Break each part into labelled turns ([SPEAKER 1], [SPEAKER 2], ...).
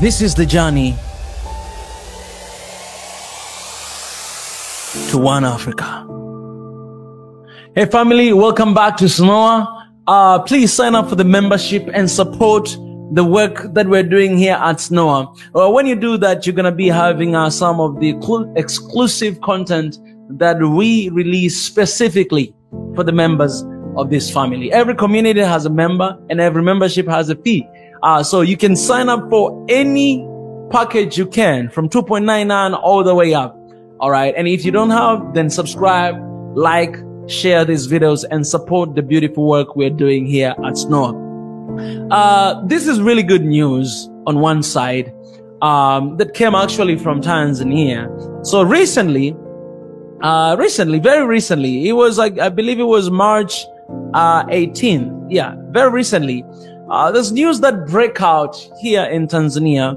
[SPEAKER 1] This is the journey to One Africa. Hey family, welcome back to SNOA. Please sign up for the membership and support the work that we're doing here at SNOA. When you do that, you're going to be having some of the exclusive content that we release specifically for the members of this family. Every community has a member and every membership has a fee. So you can sign up for any package you can from 2.99 all the way up. All right. And if you don't have, then subscribe, like, share these videos and support the beautiful work we're doing here at SNOA. This is really good news on one side, that came actually from Tanzania. So recently, very recently, it was like, I believe it was March 18th. Yeah, very recently. There's news that break out here in Tanzania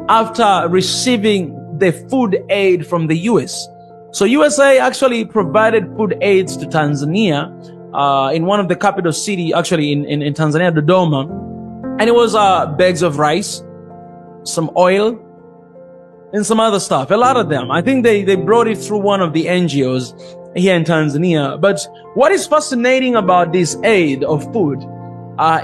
[SPEAKER 1] after receiving the food aid from the US. So USA actually provided food aids to Tanzania, in one of the capital city, actually in Tanzania, Dodoma. And it was, bags of rice, some oil, and some other stuff. A lot of them. I think they brought it through one of the NGOs here in Tanzania. But what is fascinating about this aid of food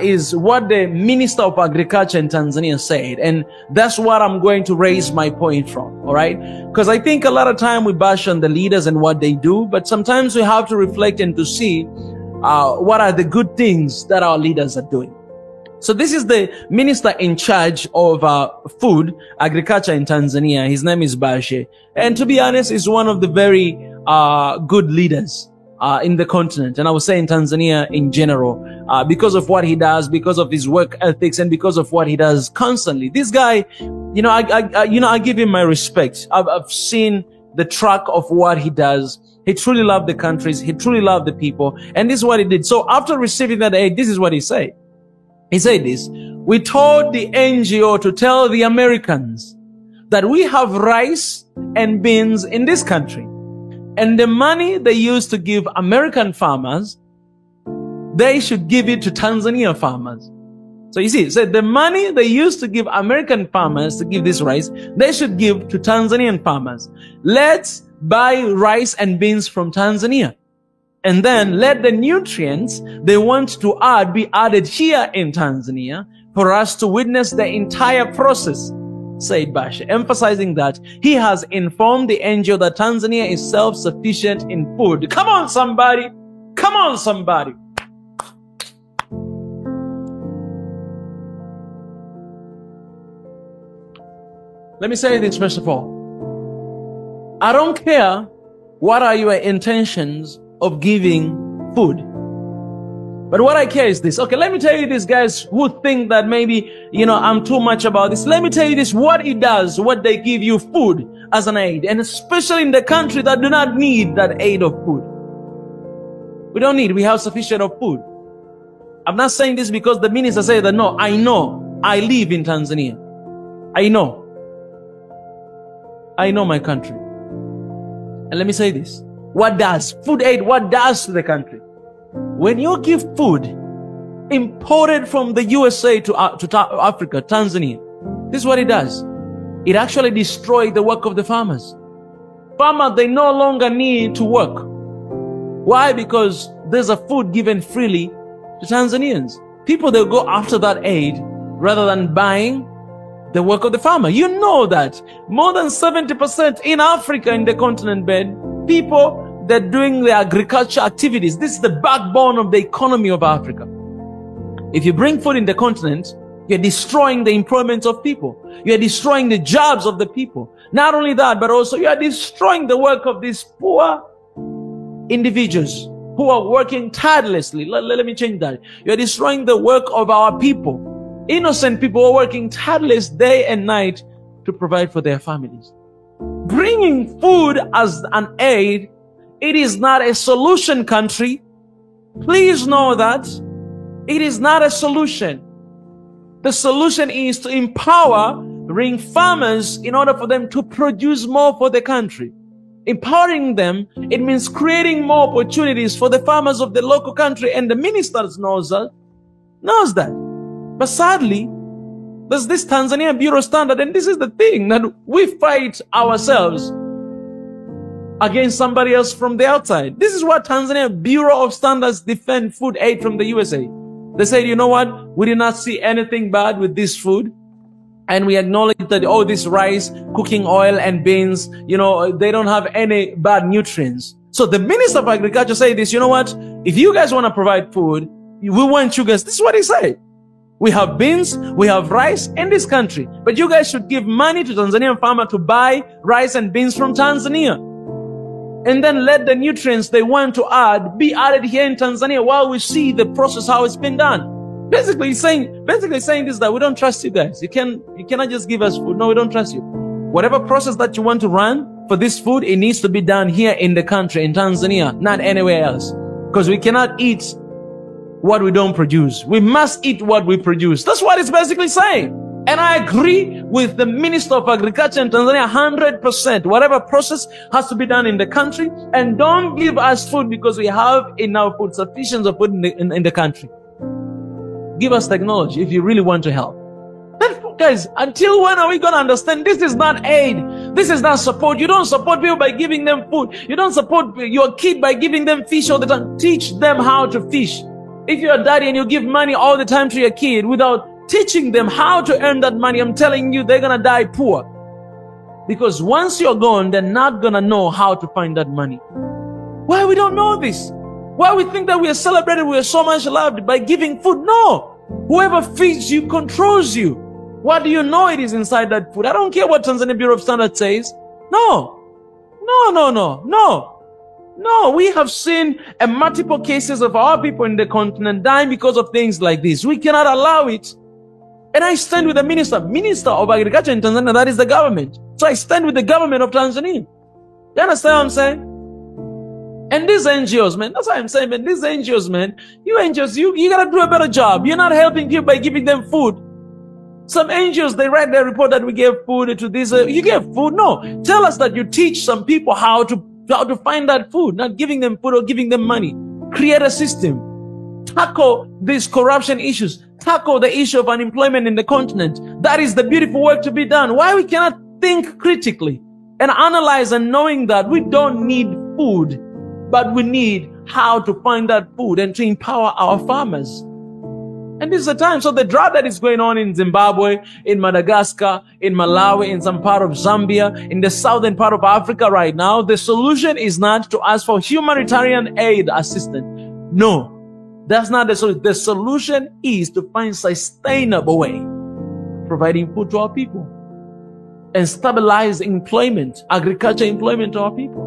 [SPEAKER 1] is what the Minister of Agriculture in Tanzania said. And that's what I'm going to raise my point from, all right? Because I think a lot of time we bash on the leaders and what they do, but sometimes we have to reflect and to see what are the good things that our leaders are doing. So this is the minister in charge of food, agriculture in Tanzania. His name is Bashe. And to be honest, he's one of the very good leaders in the continent, and I would say in Tanzania in general, because of what he does, because of his work ethics, and because of what he does constantly. This guy, you know, I give him my respect. I've seen the track of what he does. He truly loved the countries. He truly loved the people, and this is what he did. So after receiving that aid, this is what he said. He said this: "We told the NGO to tell the Americans that we have rice and beans in this country. And the money they used to give American farmers, they should give it to Tanzania farmers." So you see, so the money they used to give American farmers to give this rice, they should give to Tanzanian farmers. Let's buy rice and beans from Tanzania. And then let the nutrients they want to add be added here in Tanzania for us to witness the entire process, said Bashe, emphasizing that he has informed the NGO that Tanzania is self-sufficient in food. Come on, somebody. Come on, somebody. Let me say this first of all. I don't care what are your intentions of giving food. But what I care is this. Okay, let me tell you this, guys who think that maybe, you know, I'm too much about this. Let me tell you this, what it does, what they give you food as an aid, and especially in the country that do not need that aid of food. We don't need, we have sufficient of food. I'm not saying this because the minister said that. No, I know. I live in Tanzania. I know my country. And let me say this. What does food aid, what does to the country? When you give food imported from the USA to Africa, Tanzania, this is what it does. It actually destroys the work of the farmers. Farmers, they no longer need to work. Why? Because there's a food given freely to Tanzanians. People, they'll go after that aid rather than buying the work of the farmer. You know that more than 70% in Africa, in the continent bed, people, they're doing the agriculture activities. This is the backbone of the economy of Africa. If you bring food in the continent, you're destroying the employment of people. You're destroying the jobs of the people. Not only that, but also you are destroying the work of these poor individuals who are working tirelessly. Let me change that. You're destroying the work of our people. Innocent people who are working tireless day and night to provide for their families. Bringing food as an aid, it is not a solution, country. Please know that. It is not a solution. The solution is to empower farmers in order for them to produce more for the country. Empowering them, it means creating more opportunities for the farmers of the local country, and the ministers knows that. But sadly, There's this Tanzania Bureau standard, and this is the thing that we fight ourselves against somebody else from the outside. This is what Tanzania Bureau of Standards defend food aid from the USA. They said, you know what? We did not see anything bad with this food. And we acknowledge that, oh, this rice, cooking oil, and beans, you know, they don't have any bad nutrients. So the Minister of Agriculture said this, you know what? If you guys want to provide food, we want you guys. This is what he said. We have beans, we have rice in this country, but you guys should give money to Tanzanian farmer to buy rice and beans from Tanzania. And then let the nutrients they want to add be added here in Tanzania while we see the process, how it's been done. Basically saying this, that we don't trust you guys. You cannot just give us food. No, we don't trust you. Whatever process that you want to run for this food, it needs to be done here in the country, in Tanzania, not anywhere else. Because we cannot eat what we don't produce. We must eat what we produce. That's what it's basically saying. And I agree with the Minister of Agriculture in Tanzania 100%. Whatever process has to be done in the country, and don't give us food because we have enough food, sufficient of food in the country. Give us technology if you really want to help. Then, guys, until when are we going to understand this is not aid? This is not support. You don't support people by giving them food. You don't support your kid by giving them fish all the time. Teach them how to fish. If you're a daddy and you give money all the time to your kid without teaching them how to earn that money, I'm telling you, they're going to die poor. Because once you're gone, they're not going to know how to find that money. Why we don't know this? Why we think that we are celebrated, we are so much loved by giving food? No. Whoever feeds you controls you. What do you know it is inside that food? I don't care what Tanzania Bureau of Standards says. No. No, we have seen multiple cases of our people in the continent dying because of things like this. We cannot allow it. And I stand with the Minister of Agriculture in Tanzania, that is the government. So I stand with the government of Tanzania. You understand what I'm saying? And these NGOs, man, that's what I'm saying, man. These NGOs, man, you NGOs, you gotta do a better job. You're not helping people by giving them food. Some NGOs, they write their report that we gave food to this. You gave food? No. Tell us that you teach some people how to find that food, not giving them food or giving them money. Create a system. Tackle these corruption issues. Tackle the issue of unemployment in the continent. That is the beautiful work to be done. Why we cannot think critically and analyze, and knowing that we don't need food, but we need how to find that food and to empower our farmers. And this is the time. So the drought that is going on in Zimbabwe, in Madagascar, in Malawi, in some part of Zambia, in the southern part of Africa right now, the solution is not to ask for humanitarian aid assistance. No, that's not the solution. The solution is to find sustainable way providing food to our people and stabilize employment, agriculture employment to our people.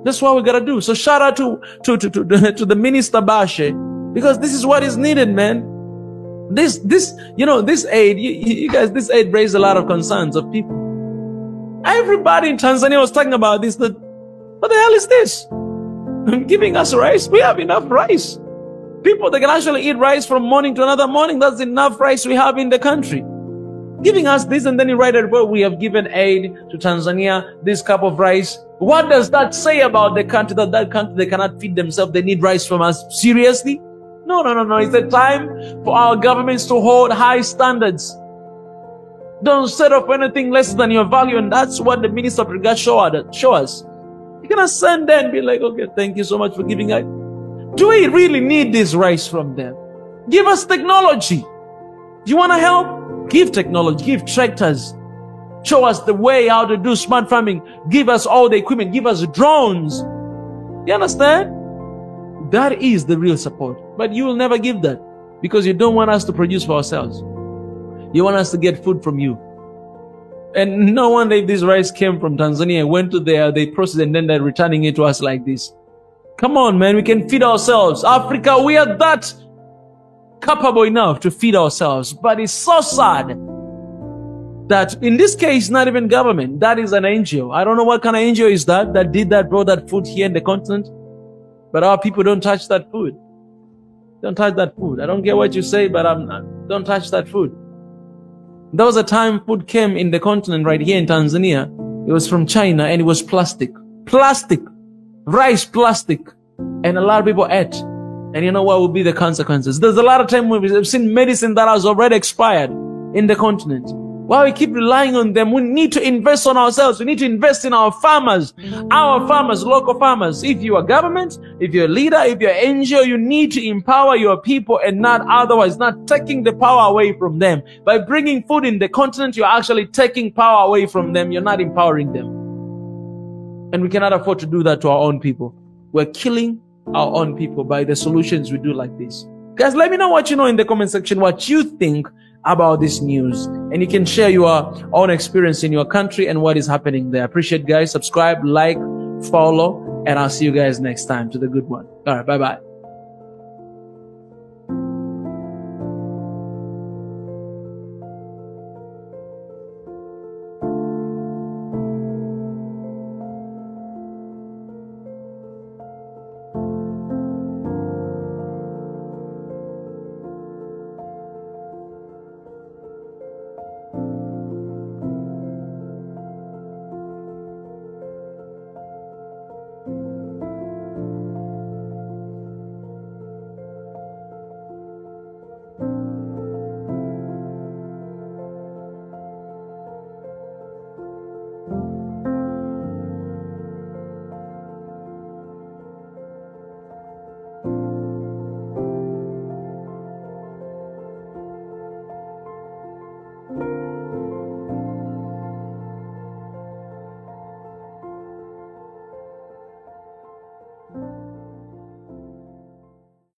[SPEAKER 1] That's what we gotta do. So shout out to the Minister Bashe, because this is what is needed, man. This aid, you guys, this aid raised a lot of concerns of people. Everybody in Tanzania was talking about this. What the hell is this? Giving us rice? We have enough rice. People that can actually eat rice from morning to another morning. That's enough rice we have in the country. Giving us this, and then you write a report, we have given aid to Tanzania, this cup of rice. What does that say about the country, that country, they cannot feed themselves, they need rice from us? Seriously? No. It's a time for our governments to hold high standards. Don't settle for anything less than your value, and that's what the Minister of Agriculture show us. You're gonna send them and be like, okay, thank you so much for giving us. Do we really need this rice from them? Give us technology. You wanna help? Give technology, give tractors. Show us the way how to do smart farming. Give us all the equipment. Give us drones. You understand? That is the real support. But you will never give that because you don't want us to produce for ourselves. You want us to get food from you. And no wonder if this rice came from Tanzania, went to there, they processed, and then they're returning it to us like this. Come on, man. We can feed ourselves. Africa, we are that capable enough to feed ourselves. But it's so sad that in this case, not even government, that is an NGO. I don't know what kind of NGO is that brought that food here in the continent. But our people don't touch that food. Don't touch that food. I don't care what you say, but don't touch that food. There was a time food came in the continent right here in Tanzania. It was from China and it was plastic. Plastic. Rice plastic. And a lot of people ate. And you know what will be the consequences? There's a lot of time we've seen medicine that has already expired. in the continent? Why we keep relying on them? We need to invest on ourselves. We need to invest in our farmers, local farmers. If you are government, if you're a leader, if you're an NGO, you need to empower your people and not otherwise, not taking the power away from them. By bringing food in the continent, you're actually taking power away from them. You're not empowering them. And we cannot afford to do that to our own people. We're killing our own people by the solutions we do like this. Guys, let me know what you know in the comment section, what you think about this news, and you can share your own experience in your country and what is happening there. Appreciate, guys. Subscribe, like, follow, and I'll see you guys next time to the good one. All right, bye-bye.